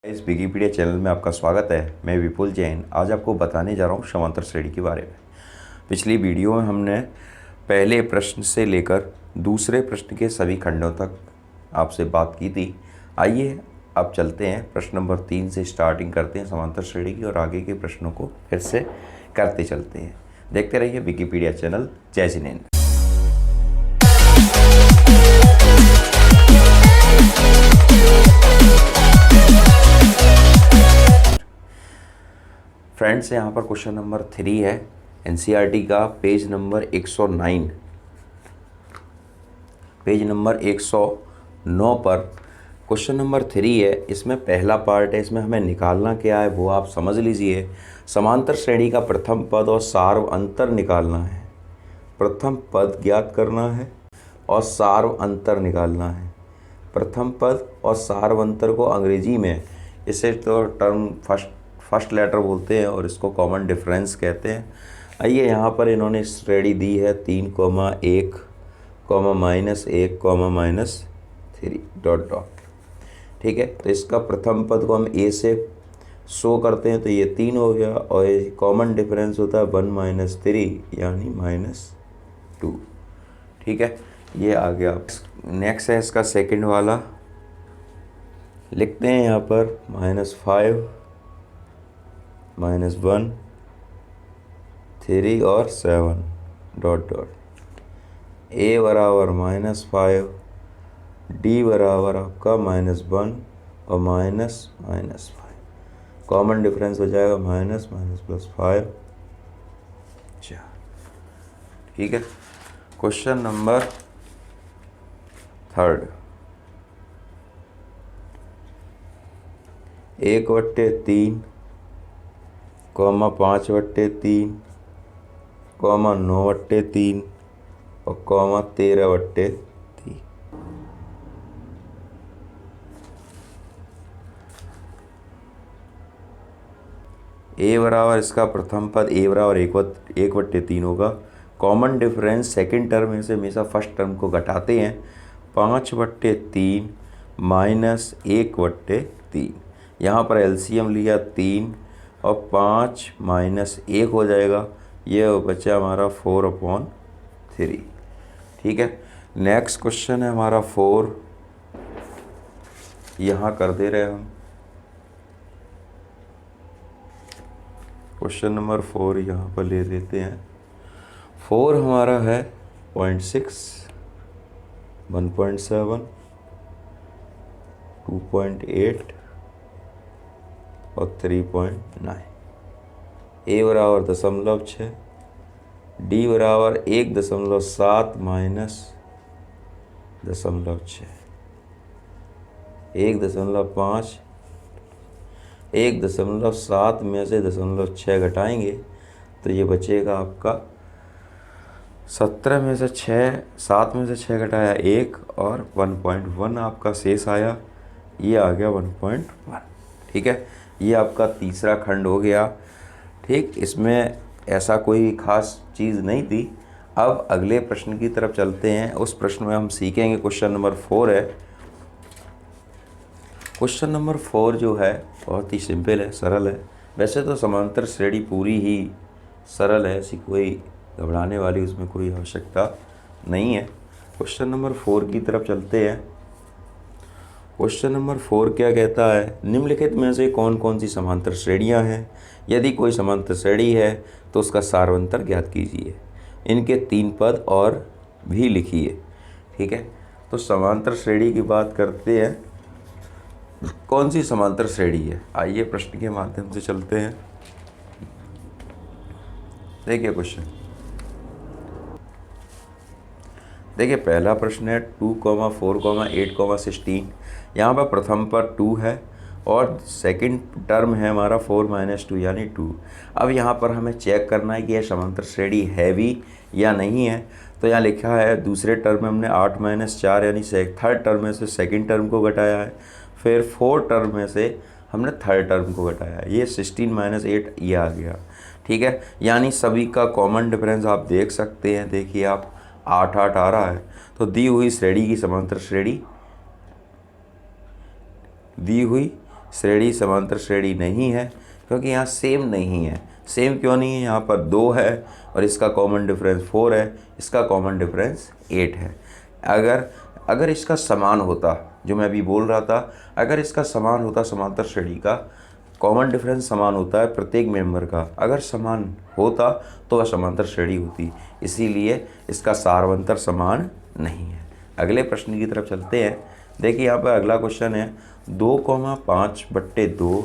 इस Wikipedia channel में आपका स्वागत है। मैं विपुल जैन आज आपको बताने जा रहा हूँ समांतर श्रेणी के बारे में। पिछली वीडियो में हमने पहले प्रश्न से लेकर दूसरे प्रश्न के सभी खंडों तक आपसे बात की थी। आइए अब चलते हैं प्रश्न नंबर 3 से स्टार्टिंग करते हैं समांतर श्रेणी की और आगे के प्रश्नों को फिर से करते चलते हैं। देखते रहिए विकिपीडिया चैनल। जय जिनेंद्र। फ्रेंड्स, यहाँ पर क्वेश्चन नंबर 3 है एनसीईआरटी का पेज नंबर 109। पेज नंबर 109 पर क्वेश्चन नंबर 3 है। इसमें पहला पार्ट है, इसमें हमें निकालना क्या है वो आप समझ लीजिए। समांतर श्रेणी का प्रथम पद और सार्व अंतर निकालना है। प्रथम पद ज्ञात करना है और सार्व अंतर निकालना है। प्रथम पद और सार्व अंतर को अंग्रेजी में इसे तो टर्म फर्स्ट लेटर बोलते हैं और इसको कॉमन डिफरेंस कहते हैं। आइए यहाँ पर इन्होंने श्रेणी दी है 3, 1, -1, -3 ... ठीक है, तो इसका प्रथम पद को हम ए से शो करते हैं तो ये 3 हो गया और ये कॉमन डिफरेंस होता है 1 - 3 यानी -2। ठीक है, ये आ गया। नेक्स्ट है इसका सेकंड वाला, लिखते हैं यहाँ पर -5, -1, 3 और 7 ... ए बराबर -5, डी बराबर आपका -1 और -5। कॉमन डिफरेंस हो जाएगा -, +5। ठीक है, क्वेश्चन नंबर 3, 1/3, 5/3, 9/3 और 13/3। ए बराबर इसका प्रथम पद ए बराबर 1/3 होगा। कॉमन डिफरेंस सेकंड टर्म में से हमेशा फर्स्ट टर्म को घटाते हैं। 5/3 - 1/3। यहाँ पर एलसीएम लिया 3 और 5 - 1 हो जाएगा। ये बचा हमारा 4/3। ठीक है, नेक्स्ट क्वेश्चन है हमारा 4। यहाँ कर दे रहे हम क्वेश्चन नंबर 4 यहाँ पर ले लेते हैं। 4 हमारा है 0.6, 1.7, 2.8 और 3.9। ए बराबर 0.6, डी बराबर 1.7 -0.6, 1.5, 1.7 में से 0.6 घटाएंगे तो ये बचेगा आपका 17 में से 6, 7 में से 6 घटाया 1 और 1.1 आपका शेष आया। ये आ गया 1.1। ठीक है, ये आपका तीसरा खंड हो गया। ठीक, इसमें ऐसा कोई ख़ास चीज़ नहीं थी। अब अगले प्रश्न की तरफ चलते हैं। उस प्रश्न में हम सीखेंगे, क्वेश्चन नंबर 4 है। क्वेश्चन नंबर 4 जो है बहुत ही सिंपल है, सरल है। वैसे तो समांतर श्रेणी पूरी ही सरल है, ऐसी कोई घबराने वाली उसमें कोई आवश्यकता नहीं है। क्वेश्चन नंबर 4 की तरफ चलते हैं। क्वेश्चन नंबर 4 क्या कहता है, निम्नलिखित में से कौन कौन सी समांतर श्रेणियां हैं? यदि कोई समांतर श्रेणी है तो उसका सार्वंतर ज्ञात कीजिए। इनके 3 पद और भी लिखिए। ठीक है, तो समांतर श्रेणी की बात करते हैं। कौन सी समांतर श्रेणी है, आइए प्रश्न के माध्यम से चलते हैं। देखिए क्वेश्चन, देखिए पहला प्रश्न है 2, 4, 8, 16। यहाँ पर प्रथम पर 2 है और सेकंड टर्म है हमारा 4 - 2 यानी 2। अब यहाँ पर हमें चेक करना है कि यह समांतर श्रेणी है भी या नहीं है। तो यहाँ लिखा है दूसरे टर्म में हमने 8 - 4 यानी थर्ड टर्म में से सेकंड टर्म को घटाया है। फिर 4 टर्म में से हमने थर्ड टर्म को घटाया है। ये 16 - 8 ये आ गया। ठीक है, यानी सभी का कॉमन डिफरेंस आप देख सकते हैं। देखिए आप 8 आ रहा है। तो दी हुई श्रेणी की समांतर श्रेणी दी हुई श्रेणी समांतर श्रेणी नहीं है, क्योंकि यहाँ सेम नहीं है। सेम क्यों नहीं है? यहाँ पर 2 है और इसका कॉमन डिफरेंस 4 है, इसका कॉमन डिफरेंस 8 है। अगर इसका समान होता, जो मैं अभी बोल रहा था, अगर इसका समान होता समांतर श्रेणी का, कॉमन डिफरेंस समान होता है प्रत्येक मेंबर का, अगर समान होता तो वह समांतर श्रेणी होती, इसीलिए इसका सारवंतर समान नहीं है। अगले प्रश्न की तरफ चलते हैं। देखिए यहाँ पर अगला क्वेश्चन है 2,5/2,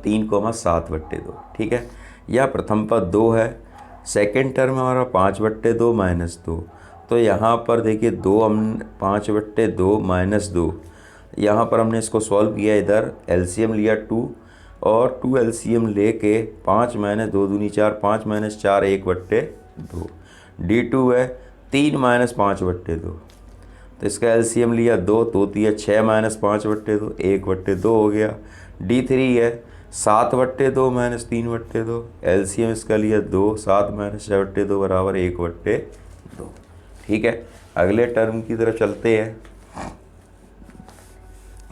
3,7/2। ठीक है, यह प्रथम पद 2 है, सेकेंड टर्म हमारा 5/2 -2। तो यहाँ पर देखिए 5/2 -2, यहाँ पर हमने इसको सॉल्व किया, इधर एलसीएम लिया 2 और 2 एलसीएम लेके 5 - 2 दूनी 4, 5 - 4 1/2। D2 है 3 - 5/2, तो इसका एलसीएम लिया 2, तो होती है 6 - 5/2, 1/2 हो गया। D3 है 7/2 - 3/2, एलसीएम इसका लिया 2, 7 - 6/2 बराबर 1/2। ठीक है, अगले टर्म की तरफ चलते हैं।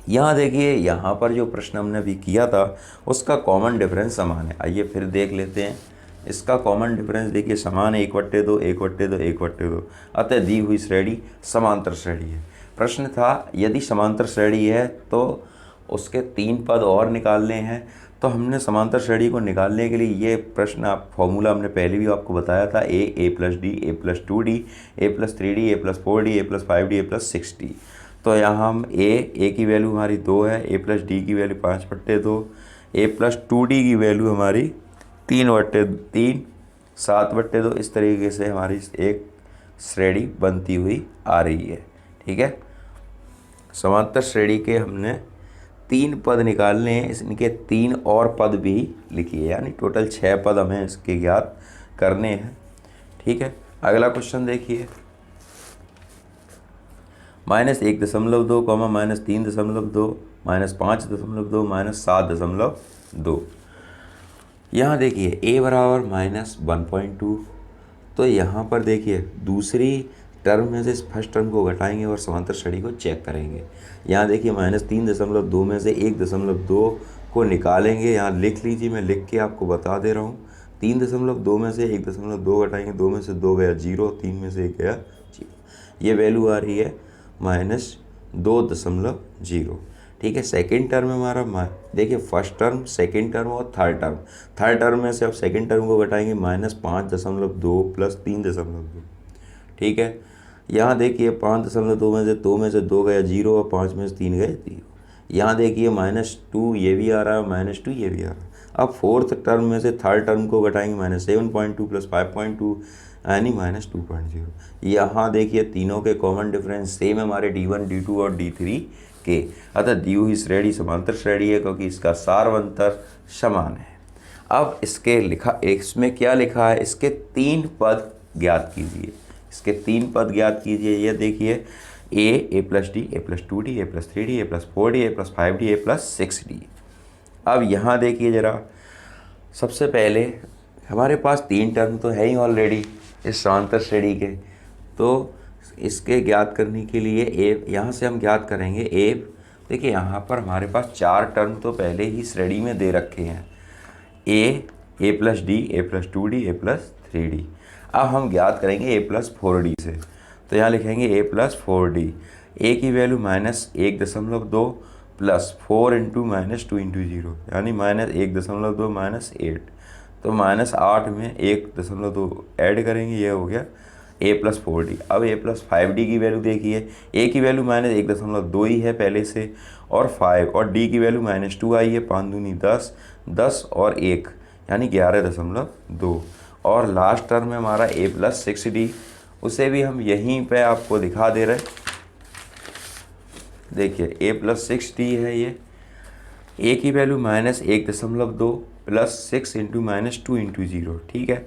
यहाँ देखिए, यहाँ पर जो प्रश्न हमने अभी किया था उसका कॉमन डिफरेंस समान है। आइए फिर देख लेते हैं। इसका कॉमन डिफरेंस देखिए समान है, 1/2, 1/2, 1/2। अतः दी हुई श्रेणी समांतर श्रेणी है। प्रश्न था यदि समांतर श्रेणी है तो उसके 3 पद और निकालने हैं। तो हमने समांतर श्रेणी को निकालने के लिए ये प्रश्न फॉर्मूला हमने पहले भी आपको बताया था, a + d, a + 2d, a + 3d, a + 4d, a + 5d, a + 6d। तो यहाँ हम a की वैल्यू हमारी 2 है, a + d की वैल्यू 5/2, a + 2d की वैल्यू हमारी 3/3, 7/2। इस तरीके से हमारी एक श्रेणी बनती हुई आ रही है। ठीक है, समांतर श्रेणी के हमने 3 पद निकालने हैं, इनके 3 और पद भी लिखिए, यानी टोटल 6 पद हमें इसके ज्ञात करने हैं। ठीक है, अगला क्वेश्चन देखिए, -1.2, -3.2, -5.2, -7.2। यहाँ देखिए a बराबर -1.2। तो यहाँ पर देखिए दूसरी टर्म में से फर्स्ट टर्म को घटाएंगे और समांतर श्रेणी को चेक करेंगे। यहाँ देखिए -3.2 में से 1.2 को निकालेंगे, यहाँ लिख लीजिए, मैं लिख के आपको बता दे रहा हूँ। 3.2 में से 1.2 घटाएंगे, 2 में से 2 गया 0, 3 में से 1 गया 0। ये वैल्यू आ रही है -2.0। ठीक है, सेकेंड टर्म हमारा देखिए फर्स्ट टर्म, सेकेंड टर्म और थर्ड टर्म। थर्ड टर्म में से अब सेकेंड टर्म को घटाएंगे, -5.2 + 3.2। ठीक है, यहाँ देखिए 5.2 में से 2 गया 0 और 5 में से 3 गए 0। यहाँ देखिए -2 ये भी आ रहा है, -2 ये भी आ रहा है। अब फोर्थ टर्म में से थर्ड टर्म को घटाएंगे, -7.2 + 5.2 यानी -2.0। यहाँ देखिए तीनों के कॉमन डिफरेंस सेम है हमारे D1, D2 और D3 के। अतः दी हुई श्रेणी समांतर श्रेणी है, क्योंकि इसका सारवंतर समान है। अब इसमें क्या लिखा है, इसके 3 पद ज्ञात कीजिए। इसके 3 पद ज्ञात कीजिए। ये देखिए a + d, a + 2d, a + 3d, a + 4d, a + 5d, a + 6d। अब यहाँ देखिए ज़रा, सबसे पहले हमारे पास 3 टर्म तो है ही ऑलरेडी इस समांतर श्रेणी के, तो इसके ज्ञात करने के लिए a यहाँ से हम ज्ञात करेंगे a। देखिए यहाँ पर हमारे पास 4 टर्म तो पहले ही श्रेणी में दे रखे हैं, a + d, a + 2d, a + 3d। अब हम ज्ञात करेंगे a + 4d से। तो यहाँ लिखेंगे a + 4d। a की वैल्यू -1.2 + 4 × -2 × 0 यानी -1.2 -8। तो -8 में 1.2 ऐड करेंगे, ये हो गया a + 4d। अब a + 5d की वैल्यू देखिए, a की वैल्यू -1.2 ही है पहले से, और 5 और d की वैल्यू -2 आई है, 5 दूनी 10, 10 और 1 यानी 11.2। और लास्ट टर्म में हमारा a + 6d, उसे भी हम यहीं पे आपको दिखा दे रहे। देखिए a + 6d है ये, a की वैल्यू -1.2 + 6 × -2 × 0। ठीक है,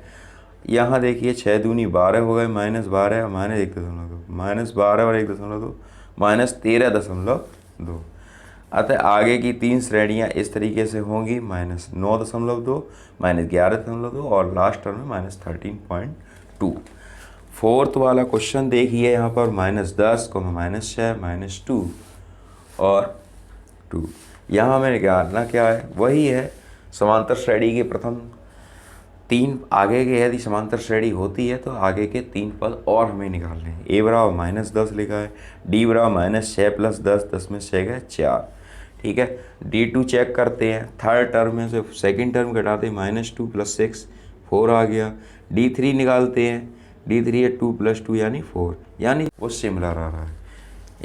यहाँ देखिए 6 दूनी 12 हो गए, -12 -1.2, -12 और 1.2 -13.2। अतः आगे की 3 श्रेणियाँ इस तरीके से होंगी, -9.2, -11.2 और लास्ट टर्म में -13.2। फोर्थ वाला क्वेश्चन देखिए, यहाँ पर -10, -6, -2 और 2। यहाँ हमें निकालना क्या है, वही है समांतर श्रेणी के प्रथम 3 आगे के, यदि समांतर श्रेणी होती है तो आगे के 3 पद और हमें निकालने हैं। a बराबर -10 लिखा है, d बराबर -6 + 10, 10 में 6 गए 4, ठीक है। d2 चेक करते हैं, थर्ड टर्म में से सेकंड टर्म घटाते हैं, -2 + 6 4 आ गया। d3 निकालते हैं, d3 है 2 + 2 यानी 4, यानी वो सिमिलर आ रहा है।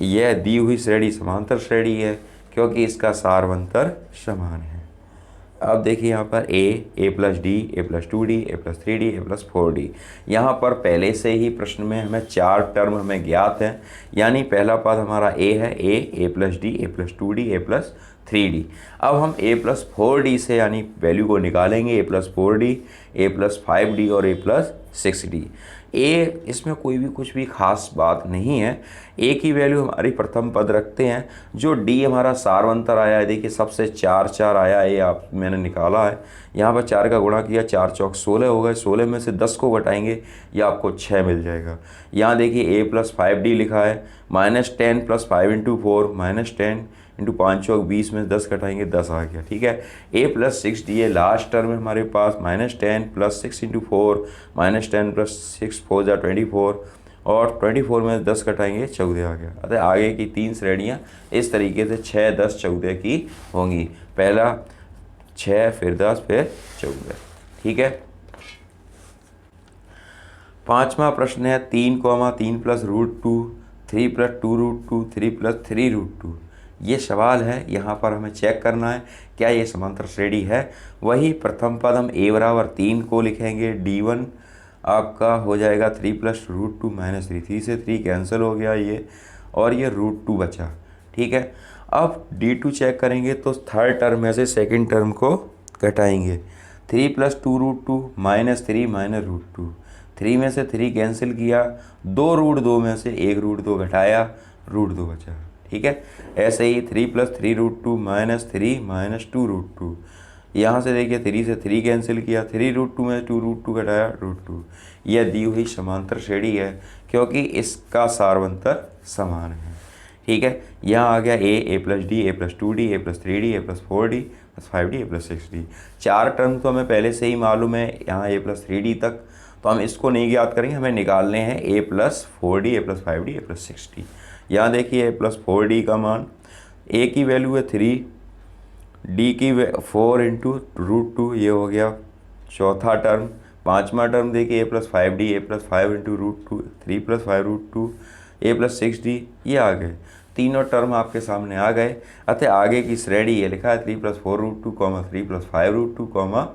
यह दी हुई श्रेणी समांतर श्रेणी है क्योंकि इसका सारवंतर समान है। अब देखिए यहाँ पर a + d, a + 2d, a + 3d, a + 4d। यहाँ पर पहले से ही प्रश्न में हमें 4 टर्म हमें ज्ञात हैं, यानी पहला पद हमारा a है, a + d, a + 2d, a + 3d। अब हम a + 4d से यानी वैल्यू को निकालेंगे, a + 4d, a + 5d और a + 6d। इसमें कोई भी कुछ भी खास बात नहीं है, a की वैल्यू हमारी प्रथम पद रखते हैं। जो d हमारा सारवंतर आया है, देखिए सबसे 4 4 आया है, ये मैंने निकाला है। यहाँ पर 4 का गुणा किया, 4 चौक 16 हो गए, 16 में से 10 को घटाएंगे या आपको 6 मिल जाएगा। यहाँ देखिए a + 5d लिखा है, -10 + 5 × 4, -10 × 5 चौक 20 में 10 घटाएंगे 10 आ गया, ठीक है। a + 6d है लास्ट टर्म है हमारे पास, -10 + 6 × 4, -10 + 6 4 = 24 और 24 में 10 घटाएंगे 14 आ गया। अतः आगे की 3 श्रेणियाँ इस तरीके से 6 10 14 की होंगी। पहला 6 फिर 10 फिर 14, ठीक है। पाँचवा प्रश्न है 3, 3 + √2, 3 + 2√2, 3 + 3√2। ये सवाल है, यहाँ पर हमें चेक करना है क्या ये समांतर श्रेणी है। वही प्रथम पद हम a बराबर 3 को लिखेंगे, d1 आपका हो जाएगा 3 + √2 -3, 3 से 3 कैंसिल हो गया ये, और ये √2 बचा, ठीक है। अब d2 चेक करेंगे तो थर्ड टर्म में से सेकंड टर्म को घटाएंगे, 3 + 2√2 -3 -√2, 3 में से 3 कैंसिल किया, 2√2 में से 1 √2 घटाया, √2 बचा, ठीक है। ऐसे ही 3 + 3√2 -3 -2√2, यहाँ से देखिए 3 से 3 कैंसिल किया, 3√2 में 2√2 घटाया, √2। यह दी हुई समांतर श्रेणी है क्योंकि इसका सारवंतर समान है, ठीक है। यहाँ आ गया a + d, a + 2d, a + 3d, a + 4d, + 5d, a + 6d। 4 term तो हमें पहले से ही मालूम है, यहाँ a + 3d तक, तो हम इसको नहीं ज्ञात करेंगे, हमें निकालने हैं a + 4d, a + 5d, a + 6d। यहाँ देखिए a + 4d का मान, a की वैल्यू है 3, d की 4 × √2, ये हो गया चौथा टर्म। पांचवा टर्म देखिए a + 5d, a + 5 × √2, 3 + 5√2, a + 6d, ये आ गए। तीनों टर्म आपके सामने आ गए। अतः आगे की श्रेणी ये लिखा है 3 + 4√2, 3 + 5√2,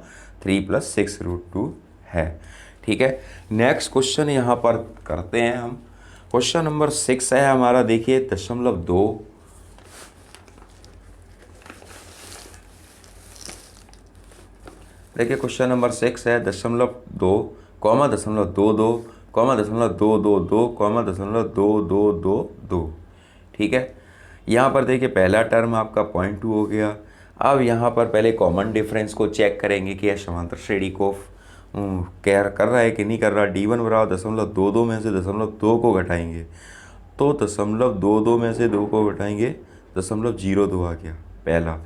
3 + 6√2 है, ठीक है। नेक्स्ट क्वेश्चन यहाँ पर करते हैं हम। क्वेश्चन नंबर 6 है हमारा, देखिए 0.2। देखिए क्वेश्चन नंबर 6 है 0.2, 0.22, 0.222, 0.2222, ठीक है। यहाँ पर देखिए पहला टर्म आपका 0.2 हो गया। अब यहाँ पर पहले कॉमन डिफरेंस को चेक करेंगे कि यह समांतर श्रेणी को क्या कर रहा है कि नहीं कर रहा। d1 बराबर 0.22 में से 0.2 को घटाएंगे, तो 0.22 में से 2 को घटाएंगे 0.02 आ गया पहला।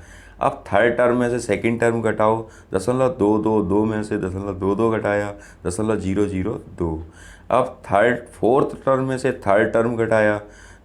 अब थर्ड टर्म में से सेकंड टर्म घटाओ, 0.222 में से 0.22 घटाया 0.002। अब फोर्थ टर्म में से थर्ड टर्म घटाया,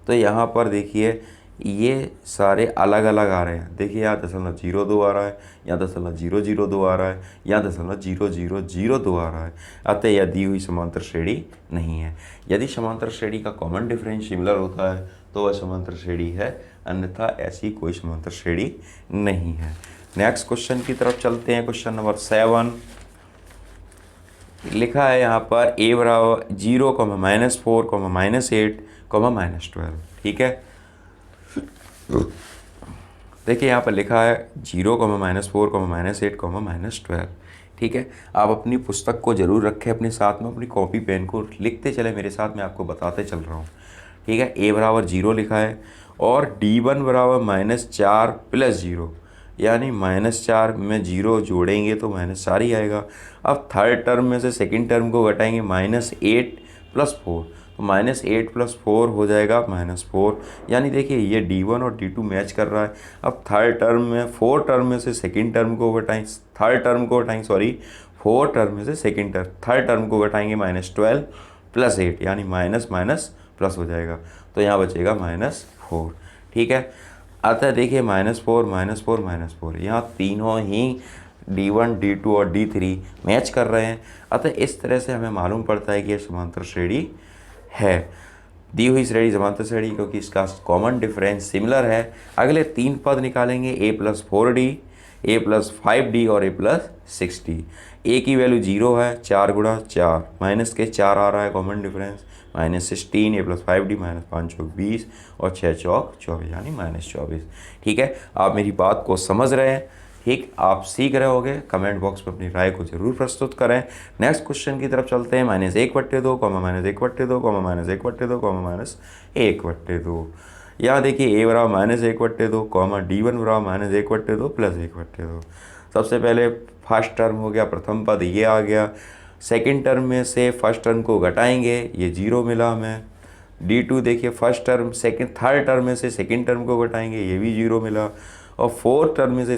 तो यहाँ पर देखिए ये सारे अलग अलग आ रहे हैं। देखिए यहाँ 0.02 आ रहा है, यहाँ 0.002 आ रहा है, यहाँ 0.0002 आ रहा है। अतः यह दी हुई समांतर श्रेणी नहीं है। यदि समांतर श्रेणी का कॉमन डिफरेंस सिमिलर होता है तो वह समांतर श्रेणी है, अन्यथा ऐसी कोई समांतर श्रेणी नहीं है। नेक्स्ट क्वेश्चन की तरफ चलते हैं। क्वेश्चन नंबर 7 लिखा है यहाँ पर a बराबर 0, -4, -8, -12, ठीक है। देखिए यहाँ पर लिखा है 0, -4, -8, -12, ठीक है। आप अपनी पुस्तक को ज़रूर रखें अपने साथ में, अपनी कॉपी पेन को लिखते चले मेरे साथ, मैं आपको बताते चल रहा हूँ, ठीक है। a बराबर 0 लिखा है और d1 बराबर -4 + 0, यानी -4 में 0 जोड़ेंगे तो -4 ही आएगा। अब थर्ड टर्म में से सेकंड टर्म को घटाएंगे, -8 + 4, तो -8 + 4 हो जाएगा -4। यानी देखिए ये D1 और D2 मैच कर रहा है। अब थर्ड टर्म में 4 टर्म में से सेकेंड टर्म को घटाएंगे, थर्ड टर्म को घटाएंगे, सॉरी 4 टर्म में से सेकेंड टर्म थर्ड टर्म को घटाएंगे, -12 + 8 यानी माइनस माइनस प्लस हो जाएगा। तो यहाँ बचेगा -4। ठीक है, अतः देखिए -4 -4 -4 यहाँ तीनों ही D1 D2 और D3 मैच कर रहे हैं। अतः इस तरह से हमें मालूम पड़ता है कि यह समांतर श्रेणी है। दी हुई श्रेणी समांतर श्रेणी क्योंकि इसका कॉमन डिफरेंस सिमिलर है। अगले 3 पद निकालेंगे, a + 4d, a + 5d और a + 6d। a की वैल्यू 0 है, 4 × 4 माइनस के 4 आ रहा है कॉमन डिफरेंस, -16, a + 5d, -5 × 20 और 6 × 24 यानी -24। ठीक है, आप मेरी बात को समझ रहे हैं। ठीक, आप सीख रहे होगे। कमेंट बॉक्स में अपनी राय को जरूर प्रस्तुत करें। नेक्स्ट क्वेश्चन की तरफ चलते हैं। -1/2, -1/2, -1/2, -1/2। यहाँ देखिए a बराबर -1/2, D1 बराबर -1/2 + 1/2। सबसे पहले फर्स्ट टर्म हो गया, प्रथम पद ये आ गया। सेकेंड टर्म में से फर्स्ट टर्म को घटाएंगे, ये 0 मिला हमें। D2 देखिए फर्स्ट टर्म थर्ड टर्म में से सेकेंड टर्म को घटाएंगे, ये भी 0 मिला। और फोर्थ टर्म में से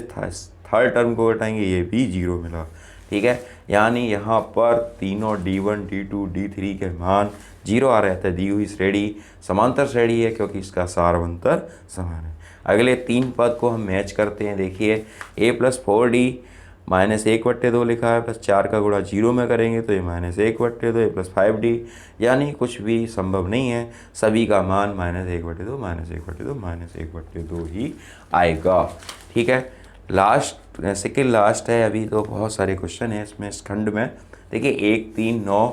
थर्ड टर्म को घटाएंगे, ये भी 0 मिला। ठीक है, यानी यहाँ पर तीनों D1 D2 D3 के मान 0 आ रहे थे। दी हुई श्रेणी समांतर श्रेणी है क्योंकि इसका सारवंतर समान है। अगले 3 पद को हम मैच करते हैं। देखिए a + 4d -1/2 लिखा है, प्लस 4 का गुणा 0 में करेंगे तो ये -1/2, a + 5d यानी कुछ भी संभव नहीं है, सभी का मान -1/2 -1/2 ही आएगा। ठीक है, लास्ट सेकेंड लास्ट है अभी, तो बहुत सारे क्वेश्चन हैं इसमें इस खंड में। देखिए 1 3 9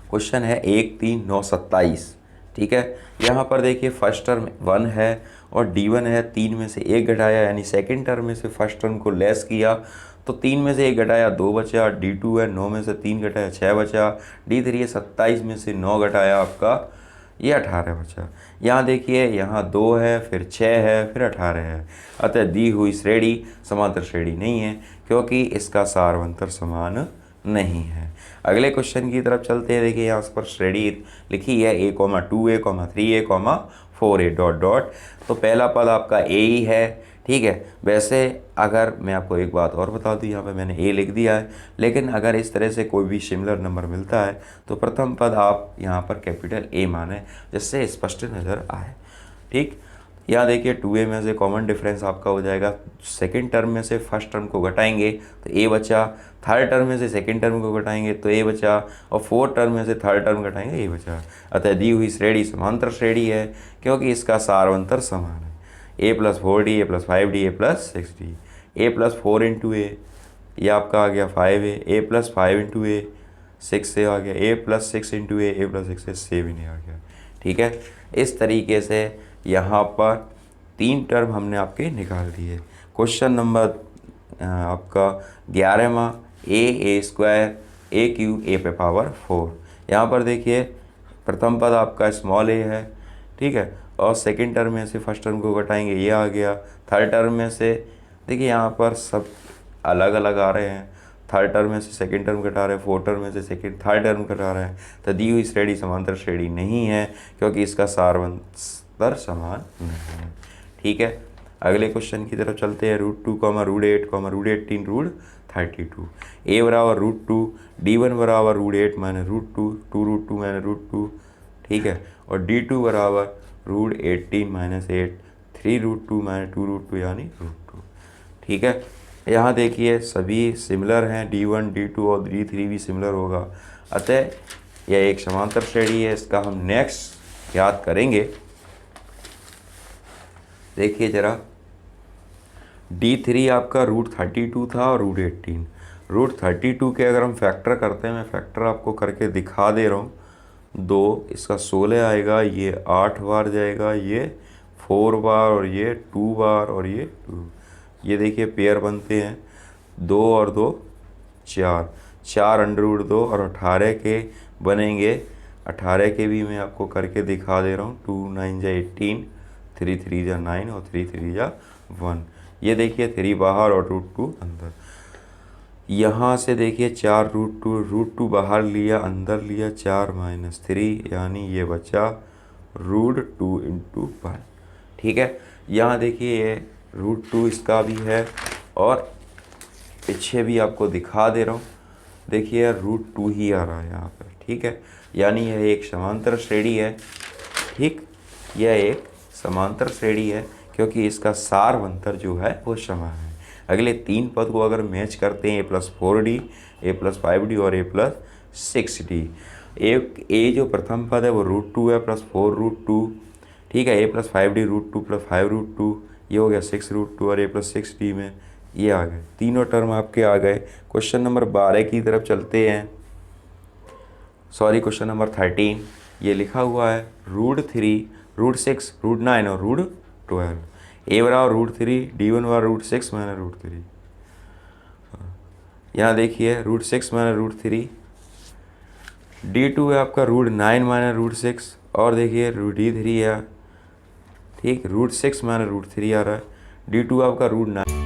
क्वेश्चन है, 1 3 9 27। ठीक है, यहाँ पर देखिए फर्स्ट टर्म 1 है और D1 है, 3 में से 1 घटाया यानी सेकेंड टर्म में से फर्स्ट टर्म को लेस किया तो 3 में से 1 घटाया 2 बचा। D2 है, 9 में से 3 घटाया 6 बचा। D3 है, 27 में से 9 घटाया आपका ये 18 बचा। यहाँ देखिए यहाँ 2 है, फिर 6 है, फिर 18 है। अतः दी हुई श्रेणी समांतर श्रेणी नहीं है क्योंकि इसका सारवंतर समान नहीं है। अगले क्वेश्चन की तरफ चलते हैं। देखिए यहाँ पर श्रेणी लिखी है a, 2a, 3a, 4a dot dot. तो पहला पद आपका a ही है। ठीक है, वैसे अगर मैं आपको एक बात और बता दूँ, यहाँ पे मैंने a लिख दिया है, लेकिन अगर इस तरह से कोई भी सिमिलर नंबर मिलता है तो प्रथम पद आप यहाँ पर कैपिटल A माने, जिससे स्पष्ट नज़र आए। ठीक, यहाँ देखिए 2a में से कॉमन डिफरेंस आपका हो जाएगा, सेकेंड टर्म में से फर्स्ट टर्म को घटाएंगे तो a बचा, थर्ड टर्म में से सेकेंड टर्म को घटाएंगे तो a बचा, और फोर्थ टर्म में से थर्ड टर्म घटाएंगे a बचा। अतः दी हुई श्रेणी समांतर श्रेणी है क्योंकि इसका सारवंतर समान है। a + 4d, a + 5d, a + 6d। a + 4 × a ये आपका आ गया 5a, a + 5 × a 6a आ गया, a + 6 × a + 6a 7a आ गया। ठीक है, इस तरीके से यहाँ पर 3 टर्म हमने आपके निकाल दिए। क्वेश्चन नंबर आपका 11वां, a² a³ a⁴। यहाँ पर देखिए प्रथम पद आपका स्मॉल a है। ठीक है, और सेकेंड टर्म में से फर्स्ट टर्म को घटाएंगे, ये आ गया। थर्ड टर्म में से देखिए यहाँ पर सब अलग अलग आ रहे हैं, थर्ड टर्म में से सेकेंड टर्म घटा रहे हैं, फोर्थ टर्म में से थर्ड टर्म घटा रहे हैं। तो दी हुई श्रेणी समांतर श्रेणी नहीं है क्योंकि इसका सारवंतर समान नहीं है। ठीक है, अगले क्वेश्चन की तरफ चलते हैं। √2, √8, √18, √32। a बराबर √2, D1 बराबर √8 - √2, 2√2 - √2। ठीक है, और D2 बराबर √18 - 8, 3√2 - 2√2 यानी √2। ठीक है, यहाँ देखिए सभी सिमिलर हैं, D1 D2 और D3 भी सिमिलर होगा। अतः यह एक समांतर श्रेणी है। इसका हम नेक्स्ट याद करेंगे। देखिए जरा, D3 आपका √32 था और √18। √32 के अगर हम फैक्टर करते हैं, मैं फैक्टर आपको करके दिखा दे रहा हूँ। 2 इसका 16 आएगा, ये 8 बार जाएगा, ये 4 बार और ये 2 बार और ये 2। ये देखिए पेयर बनते हैं, 2 और 2 4, 4 √2 और 18 के बनेंगे। 18 के भी मैं आपको करके दिखा दे रहा हूँ। 2 9 × 18, 3 3 × 9 और 3 3 × 1। ये देखिए 3 बाहर और √2 अंदर। यहाँ से देखिए 4√2 बाहर लिया, अंदर लिया 4-3, यानी ये बचा √2 × 1। ठीक है, यहाँ देखिए ये √2 इसका भी है, और पीछे भी आपको दिखा दे रहा हूँ, देखिए √2 ही आ रहा है यहाँ पर। ठीक है, यानी यह एक समांतर श्रेणी है। ठीक, यह एक समांतर श्रेणी है क्योंकि इसका सारवंतर जो है वो समान है। अगले 3 पद को अगर मैच करते हैं, a+4d, a+5d और a+6d। ए जो प्रथम पद है वो √2 है +4√2। ठीक है, a+5d √2 + 5√2, ये हो गया 6√2, और a+6d में ये आ गए, तीनों टर्म आपके आ गए। क्वेश्चन नंबर 12 की तरफ चलते हैं। सॉरी, क्वेश्चन नंबर 13 ये लिखा हुआ है √3, √6, √9 और √12। a बराबर √3, d1 बराबर √6 - √3। यहाँ देखिए √6 - √3, d2 है आपका √9 - √6, और देखिए d3 है, ठीक, √6 - √3 आ रहा है, d2 आपका √9